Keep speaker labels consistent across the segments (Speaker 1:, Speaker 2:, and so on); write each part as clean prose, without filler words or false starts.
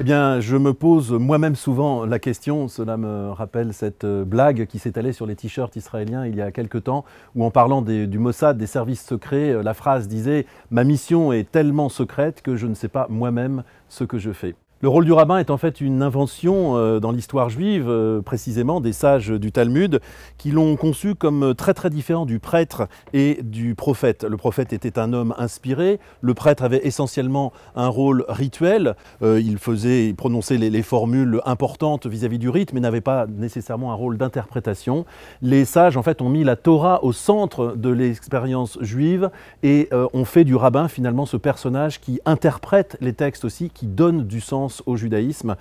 Speaker 1: Eh bien, je me pose moi-même souvent la question, cela me rappelle cette blague qui s'étalait sur les t-shirts israéliens il y a quelque temps, où en parlant du Mossad, des services secrets, la phrase disait « Ma mission est tellement secrète que je ne sais pas moi-même ce que je fais ». Le rôle du rabbin est en fait une invention dans l'histoire juive, précisément des sages du Talmud, qui l'ont conçu comme très différent du prêtre et du prophète. Le prophète était un homme inspiré, le prêtre avait essentiellement un rôle rituel, il prononçait les formules importantes vis-à-vis du rite, mais n'avait pas nécessairement un rôle d'interprétation. Les sages en fait ont mis la Torah au centre de l'expérience juive et ont fait du rabbin finalement ce personnage qui interprète les textes aussi, qui donne du sens au judaïsme,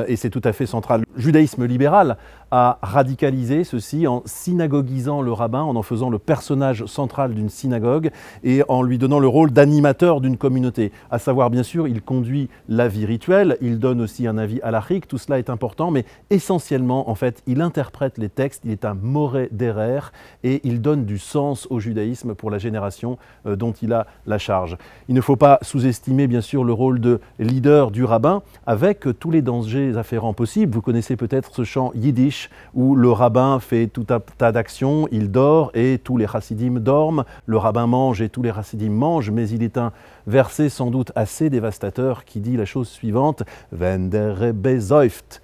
Speaker 1: et c'est tout à fait central. Le judaïsme libéral a radicalisé ceci en synagoguisant le rabbin, en faisant le personnage central d'une synagogue et en lui donnant le rôle d'animateur d'une communauté. À savoir, bien sûr, il conduit la vie rituelle, il donne aussi un avis halachique, tout cela est important, mais essentiellement, en fait, il interprète les textes, il est un moré d'Erer et il donne du sens au judaïsme pour la génération dont il a la charge. Il ne faut pas sous-estimer, bien sûr, le rôle de leader du rabbin, avec tous les dangers afférents possibles. Vous connaissez peut-être ce chant yiddish où le rabbin fait tout un tas d'actions, il dort et tous les chassidim dorment, le rabbin mange et tous les chassidim mangent, mais il est un verset sans doute assez dévastateur qui dit la chose suivante: Wenn der Rebbe säuft,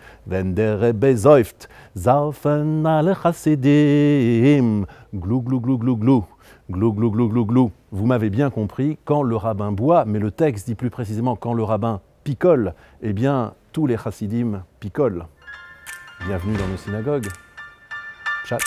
Speaker 1: saufen alle chassidim, glou glou glou glou glou. Glou, glou, glou, glou, glou. Vous m'avez bien compris, quand le rabbin boit, mais le texte dit plus précisément quand le rabbin picole, eh bien, tous les chassidim picolent. Bienvenue dans nos synagogues. Chat.